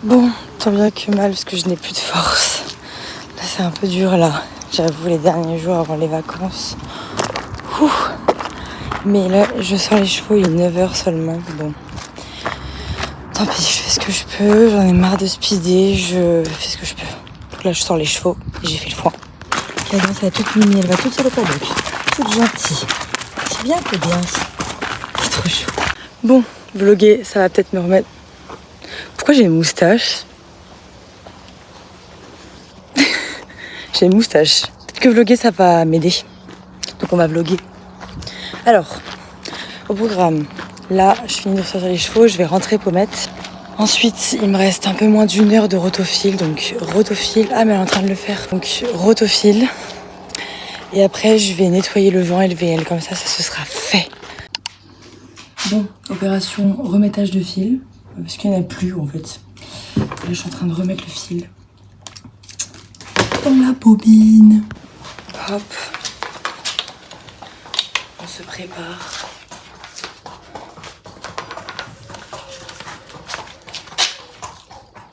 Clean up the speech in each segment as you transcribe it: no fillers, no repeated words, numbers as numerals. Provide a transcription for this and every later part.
Bon, tant bien que mal parce que je n'ai plus de force. Là c'est un peu dur là, j'avoue les derniers jours avant les vacances. Ouh. Mais là je sors les chevaux, il est 9h seulement. Bon, tant pis, je fais ce que je peux, j'en ai marre de speeder, je fais ce que je peux. Donc là je sors les chevaux et j'ai fait le foin. Cadence elle est toute mimi, elle va toute seule au paddock, toute gentille. C'est bien Cadence, c'est trop chou. Bon, vlogger ça va peut-être me remettre. Pourquoi j'ai une moustache? J'ai une moustache. Peut-être que vlogger ça va m'aider. Donc on va vlogger. Alors, au programme, là je finis de sortir les chevaux, je vais rentrer Pommette. Ensuite, il me reste un peu moins d'1 heure de rotophile. Donc rotophile, ah mais elle est en train de le faire. Donc rotophile. Et après je vais nettoyer le vent et le VL, comme ça se sera fait. Bon, opération remettage de fil. Parce qu'il n'y en a plus en fait. Là je suis en train de remettre le fil dans la bobine. Hop. On se prépare.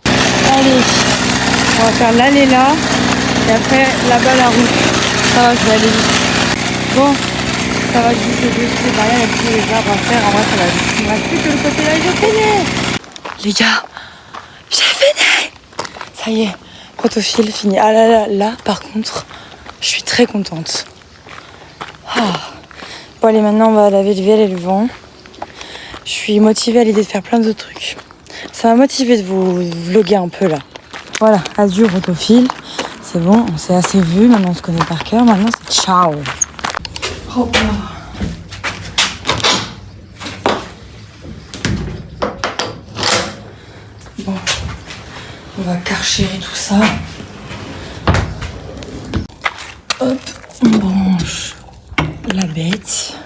Allez, on va faire l'aller là. Et après là-bas la route. Ça va, je vais aller vite. Bon, ça va juste les deux barrières et puis les arbres à faire. En vrai ça va vite. Il ne reste plus que le côté là et j'ai fini. Les gars, j'ai fini. Ça y est, rotophile fini. Ah là là, là par contre, je suis très contente. Ah. Bon allez, maintenant on va laver le VL et le vent. Je suis motivée à l'idée de faire plein d'autres trucs. Ça m'a motivée de vous vlogger un peu là. Voilà, adieu rotophile. C'est bon, on s'est assez vu, maintenant on se connaît par cœur. Maintenant c'est ciao. Hop là. Bon, on va carchérer tout ça. Hop, on branche la bête.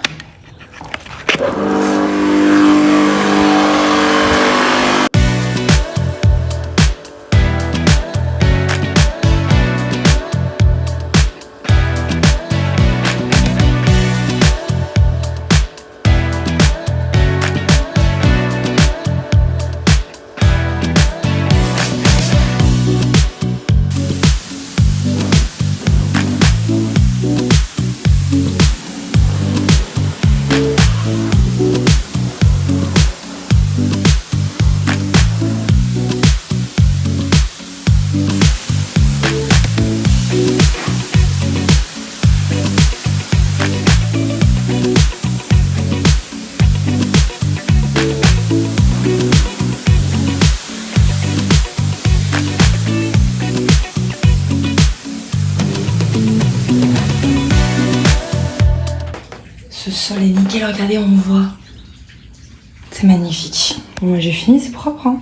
Ce sol est nickel, regardez, on voit. C'est magnifique. Moi j'ai fini, c'est propre hein.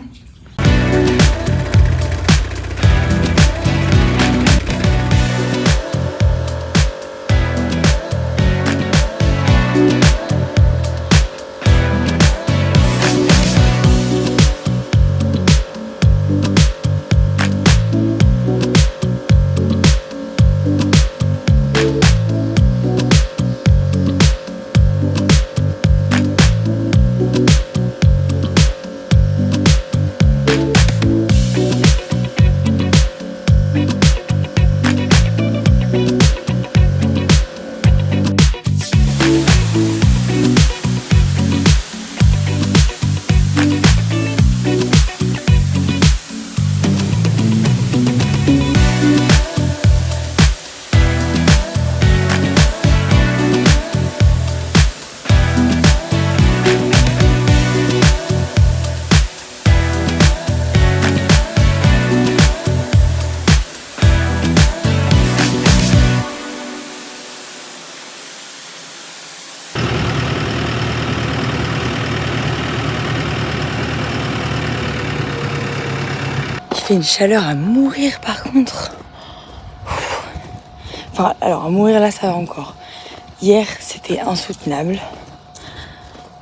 Il fait une chaleur à mourir par contre. Enfin, alors à mourir là ça va encore. Hier c'était insoutenable.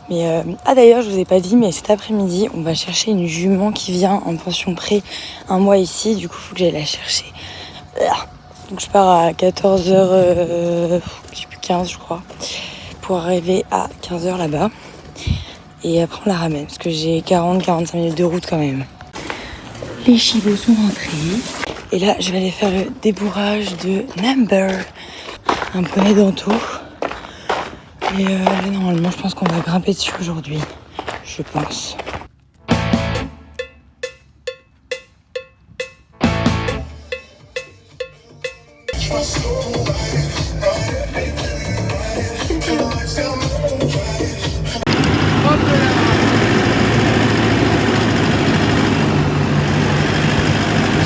Mais ah d'ailleurs je vous ai pas dit, mais cet après-midi on va chercher une jument qui vient en pension pré 1 mois ici. Du coup faut que j'aille la chercher. Donc je pars à 14h, je sais plus 15 je crois, pour arriver à 15h là-bas. Et après on la ramène parce que j'ai 40-45 minutes de route quand même. Les chivots sont rentrés. Et là, je vais aller faire le débourrage de Number, un poney d'Anto. Et là, normalement, je pense qu'on va grimper dessus aujourd'hui. Je pense.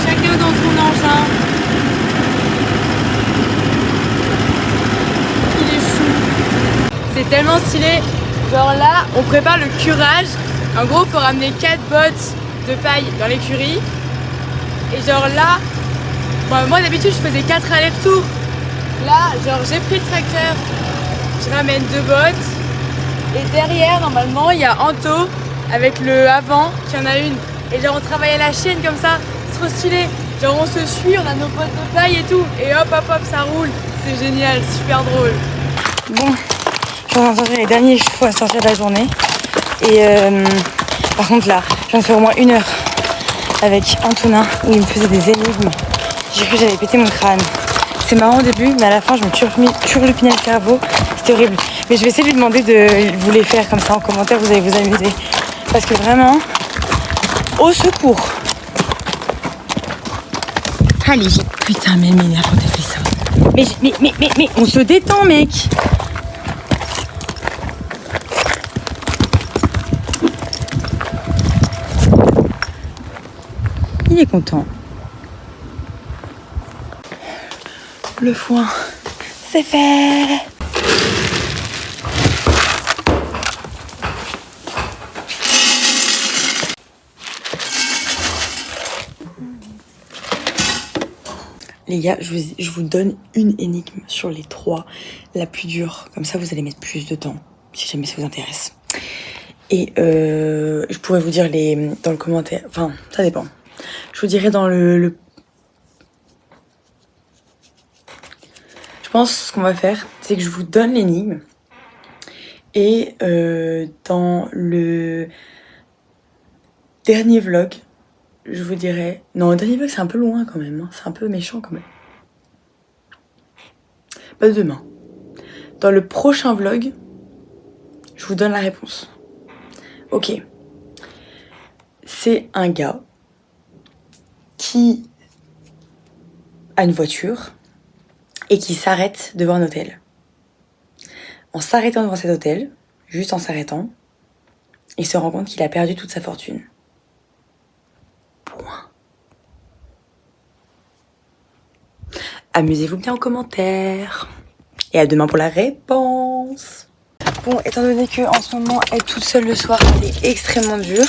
Chacun dans son engin. Il est chou. C'est tellement stylé. Genre là, on prépare le curage. En gros, il faut ramener 4 bottes de paille dans l'écurie. Et genre là, bon, moi d'habitude je faisais 4 allers-retours. Là, genre j'ai pris le tracteur, je ramène 2 bottes. Et derrière, normalement, il y a Anto avec le avant qui en a une. Et genre on travaille à la chaîne comme ça, c'est trop stylé. Genre on se suit, on a nos bottes de paille et tout. Et hop hop hop, ça roule. C'est génial, super drôle. Bon, je suis en train de sortir les derniers chevaux à sortir de la journée. Et par contre là, je viens de faire au moins 1 heure avec Antonin où il me faisait des énigmes. J'ai cru que j'avais pété mon crâne. C'est marrant au début, mais à la fin je me turlupinais le cerveau. C'était horrible. Mais je vais essayer de lui demander de vous les faire comme ça en commentaire, vous allez vous amuser. Parce que vraiment, au secours. Allez, putain, mais m'énerve quand elle fait ça. Mais, on se détend, mec. Il est content. Le foin, c'est fait. Les gars, je vous donne une énigme sur les 3, la plus dure. Comme ça, vous allez mettre plus de temps, si jamais ça vous intéresse. Et je pourrais vous dire dans le commentaire. Enfin, ça dépend. Je vous dirai dans le... Je pense que ce qu'on va faire, c'est que je vous donne l'énigme. Et dans le dernier vlog, je vous dirai... Non, le dernier vlog, c'est un peu loin quand même. Hein. C'est un peu méchant quand même. Pas demain. Dans le prochain vlog, je vous donne la réponse. Ok. C'est un gars qui a une voiture et qui s'arrête devant un hôtel. En s'arrêtant devant cet hôtel, juste en s'arrêtant, il se rend compte qu'il a perdu toute sa fortune. Point. Amusez-vous bien en commentaire. Et à demain pour la réponse. Bon, étant donné que en ce moment, être toute seule le soir, c'est extrêmement dur.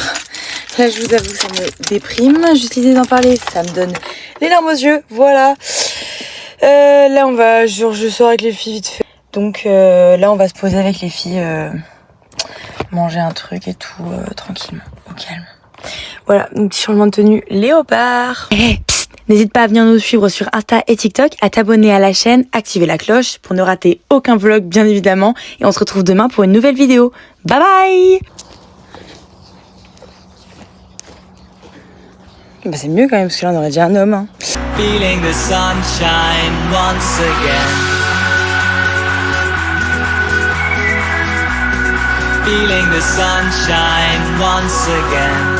Là, je vous avoue que ça me déprime. Juste l'idée d'en parler, ça me donne les larmes aux yeux. Voilà. Là, on va... Je sors avec les filles vite fait. Donc là, on va se poser avec les filles, manger un truc et tout, tranquillement, au calme. Voilà, donc petit changement de tenue léopard. Hey, psst, n'hésite pas à venir nous suivre sur Insta et TikTok, à t'abonner à la chaîne, activer la cloche pour ne rater aucun vlog, bien évidemment. Et on se retrouve demain pour une nouvelle vidéo. Bye bye! Bah c'est mieux quand même, parce que là, on aurait dit un homme. Hein. Feeling the sunshine once again. Feeling the sunshine once again.